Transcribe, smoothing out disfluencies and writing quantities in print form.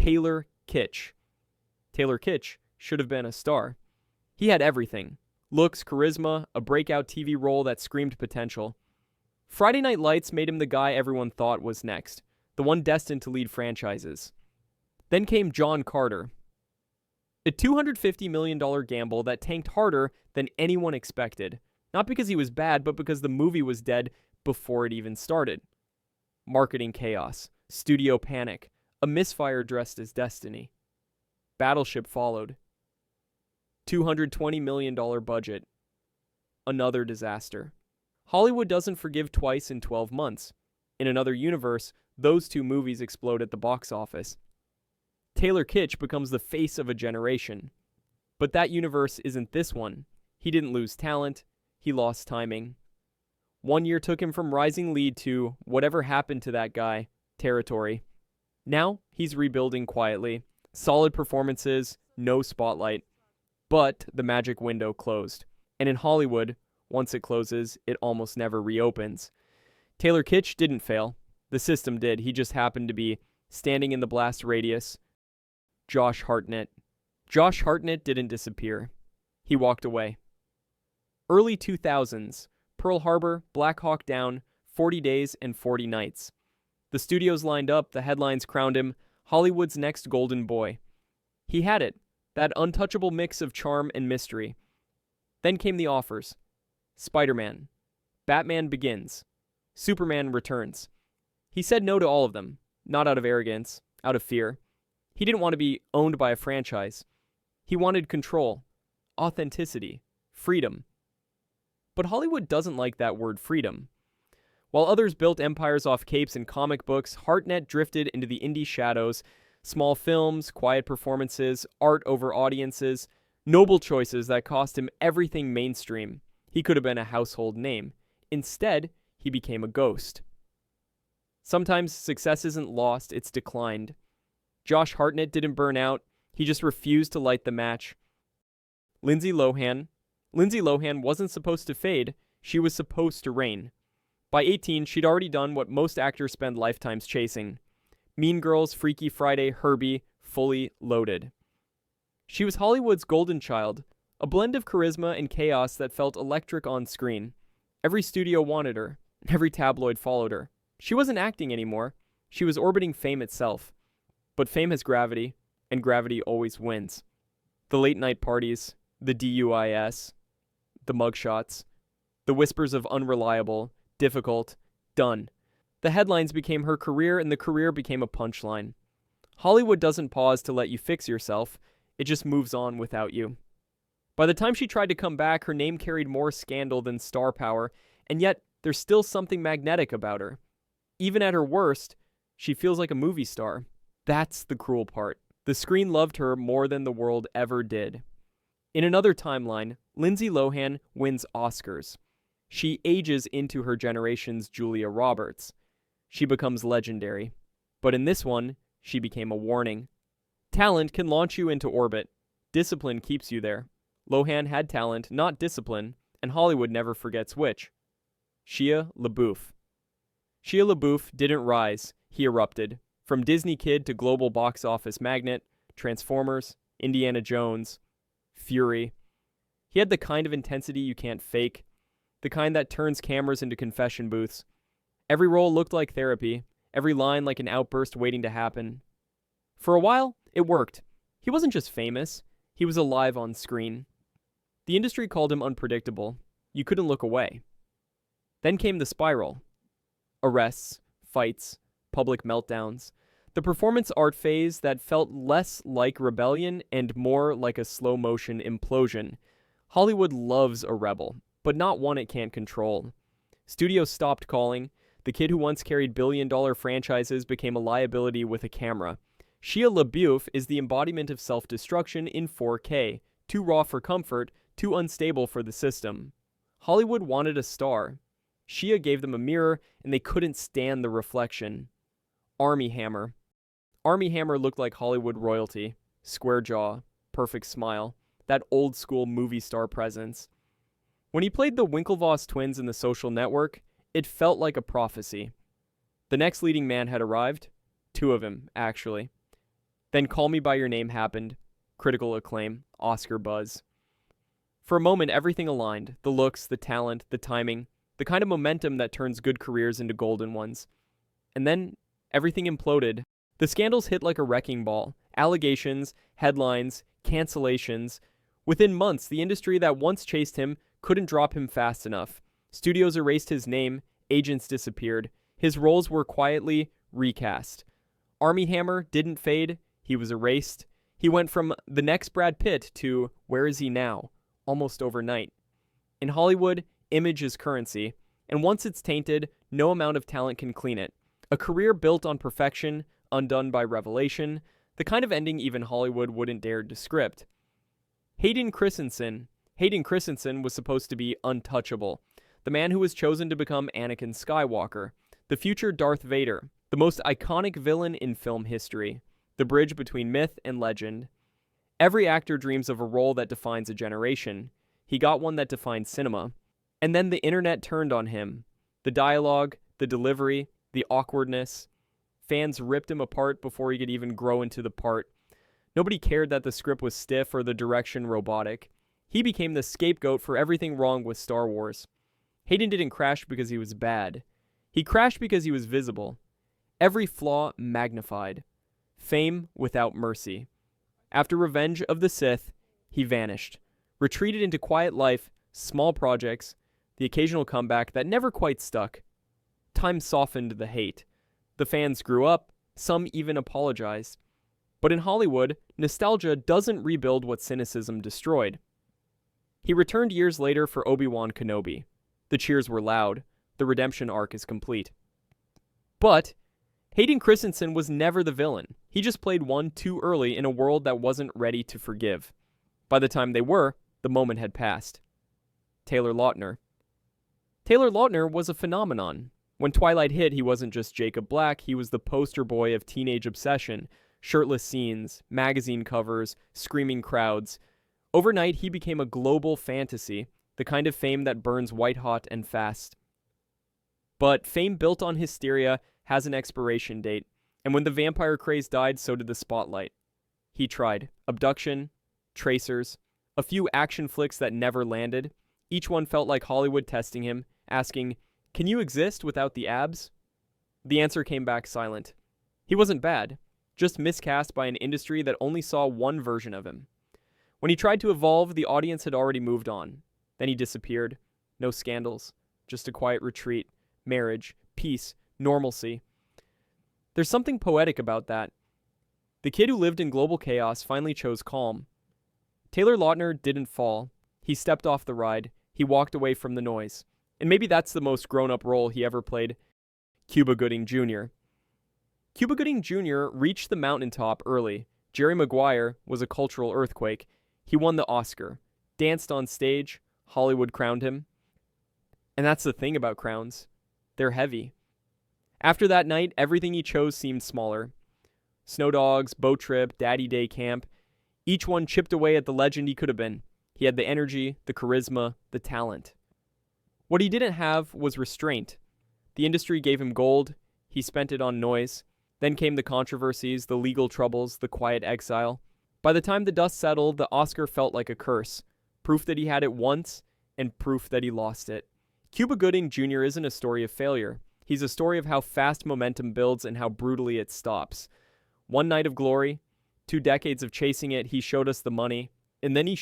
Taylor Kitsch. Taylor Kitsch should have been a star. He had everything. Looks, charisma, a breakout TV role that screamed potential. Friday Night Lights made him the guy everyone thought was next, the one destined to lead franchises. Then came John Carter, a $250 million gamble that tanked harder than anyone expected, not because he was bad, but because the movie was dead before it even started. Marketing chaos, studio panic, a misfire dressed as destiny. Battleship followed. $220 million budget. Another disaster. Hollywood doesn't forgive twice in 12 months. In another universe, those two movies explode at the box office. Taylor Kitsch becomes the face of a generation. But that universe isn't this one. He didn't lose talent. He lost timing. 1 year took him from rising lead to whatever happened to that guy territory. Now, he's rebuilding quietly. Solid performances, no spotlight. But the magic window closed. And in Hollywood, once it closes, it almost never reopens. Taylor Kitsch didn't fail. The system did. He just happened to be standing in the blast radius. Josh Hartnett. Josh Hartnett didn't disappear. He walked away. Early 2000s. Pearl Harbor, Black Hawk Down, 40 Days and 40 Nights. The studios lined up, the headlines crowned him Hollywood's next golden boy. He had it, that untouchable mix of charm and mystery. Then came the offers. Spider-Man. Batman Begins. Superman Returns. He said no to all of them, not out of arrogance, out of fear. He didn't want to be owned by a franchise. He wanted control, authenticity, freedom. But Hollywood doesn't like that word freedom. While others built empires off capes and comic books, Hartnett drifted into the indie shadows. Small films, quiet performances, art over audiences, noble choices that cost him everything mainstream. He could have been a household name. Instead, he became a ghost. Sometimes success isn't lost, it's declined. Josh Hartnett didn't burn out. He just refused to light the match. Lindsay Lohan wasn't supposed to fade. She was supposed to reign. By 18, she'd already done what most actors spend lifetimes chasing. Mean Girls, Freaky Friday, Herbie, fully loaded. She was Hollywood's golden child, a blend of charisma and chaos that felt electric on screen. Every studio wanted her. Every tabloid followed her. She wasn't acting anymore. She was orbiting fame itself. But fame has gravity, and gravity always wins. The late night parties, the DUIs, the mugshots, the whispers of unreliable, difficult, done. The headlines became her career, and the career became a punchline. Hollywood doesn't pause to let you fix yourself. It just moves on without you. By the time she tried to come back, her name carried more scandal than star power, and yet there's still something magnetic about her. Even at her worst, she feels like a movie star. That's the cruel part. The screen loved her more than the world ever did. In another timeline, Lindsay Lohan wins Oscars. She ages into her generation's Julia Roberts. She becomes legendary. But in this one, she became a warning. Talent can launch you into orbit. Discipline keeps you there. Lohan had talent, not discipline, and Hollywood never forgets which. Shia LaBeouf. Shia LaBeouf didn't rise, he erupted. From Disney kid to global box office magnet, Transformers, Indiana Jones, Fury. He had the kind of intensity you can't fake, the kind that turns cameras into confession booths. Every role looked like therapy, every line like an outburst waiting to happen. For a while, it worked. He wasn't just famous, he was alive on screen. The industry called him unpredictable. You couldn't look away. Then came the spiral. Arrests, fights, public meltdowns. The performance art phase that felt less like rebellion and more like a slow-motion implosion. Hollywood loves a rebel, but not one it can't control. Studios stopped calling. The kid who once carried billion-dollar franchises became a liability with a camera. Shia LaBeouf is the embodiment of self-destruction in 4K. Too raw for comfort, too unstable for the system. Hollywood wanted a star. Shia gave them a mirror, and they couldn't stand the reflection. Armie Hammer. Armie Hammer looked like Hollywood royalty. Square jaw, perfect smile, that old-school movie star presence. When he played the Winklevoss twins in The Social Network, it felt like a prophecy. The next leading man had arrived. Two of him, actually. Then Call Me By Your Name happened. Critical acclaim, Oscar buzz. For a moment, everything aligned. The looks, the talent, the timing, the kind of momentum that turns good careers into golden ones. And then everything imploded. The scandals hit like a wrecking ball. Allegations, headlines, cancellations. Within months, the industry that once chased him couldn't drop him fast enough. Studios erased his name, agents disappeared. His roles were quietly recast. Armie Hammer didn't fade, he was erased. He went from the next Brad Pitt to where is he now, almost overnight. In Hollywood, image is currency, and once it's tainted, no amount of talent can clean it. A career built on perfection, undone by revelation, the kind of ending even Hollywood wouldn't dare to script. Hayden Christensen was supposed to be untouchable, the man who was chosen to become Anakin Skywalker, the future Darth Vader, the most iconic villain in film history, the bridge between myth and legend. Every actor dreams of a role that defines a generation. He got one that defined cinema. And then the internet turned on him. The dialogue, the delivery, the awkwardness. Fans ripped him apart before he could even grow into the part. Nobody cared that the script was stiff or the direction robotic. He became the scapegoat for everything wrong with Star Wars. Hayden didn't crash because he was bad. He crashed because he was visible. Every flaw magnified. Fame without mercy. After Revenge of the Sith, he vanished. Retreated into quiet life, small projects, the occasional comeback that never quite stuck. Time softened the hate. The fans grew up, some even apologized. But in Hollywood, nostalgia doesn't rebuild what cynicism destroyed. He returned years later for Obi-Wan Kenobi. The cheers were loud. The redemption arc is complete. But Hayden Christensen was never the villain. He just played one too early in a world that wasn't ready to forgive. By the time they were, the moment had passed. Taylor Lautner. Taylor Lautner was a phenomenon. When Twilight hit, he wasn't just Jacob Black, he was the poster boy of teenage obsession, shirtless scenes, magazine covers, screaming crowds. Overnight, he became a global fantasy, the kind of fame that burns white-hot and fast. But fame built on hysteria has an expiration date, and when the vampire craze died, so did the spotlight. He tried Abduction, Tracers, a few action flicks that never landed. Each one felt like Hollywood testing him, asking, "Can you exist without the abs?" The answer came back silent. He wasn't bad, just miscast by an industry that only saw one version of him. When he tried to evolve, the audience had already moved on. Then he disappeared. No scandals, just a quiet retreat, marriage, peace, normalcy. There's something poetic about that. The kid who lived in global chaos finally chose calm. Taylor Lautner didn't fall. He stepped off the ride. He walked away from the noise. And maybe that's the most grown-up role he ever played. Cuba Gooding Jr. Cuba Gooding Jr. reached the mountaintop early. Jerry Maguire was a cultural earthquake. He won the Oscar. Danced on stage. Hollywood crowned him. And that's the thing about crowns. They're heavy. After that night, everything he chose seemed smaller. Snow dogs, boat trip, daddy day camp. Each one chipped away at the legend he could have been. He had the energy, the charisma, the talent. What he didn't have was restraint. The industry gave him gold. He spent it on noise. Then came the controversies, the legal troubles, the quiet exile. By the time the dust settled, the Oscar felt like a curse. Proof that he had it once, and proof that he lost it. Cuba Gooding Jr. isn't a story of failure. He's a story of how fast momentum builds and how brutally it stops. One night of glory, 2 decades of chasing it, he showed us the money, and then he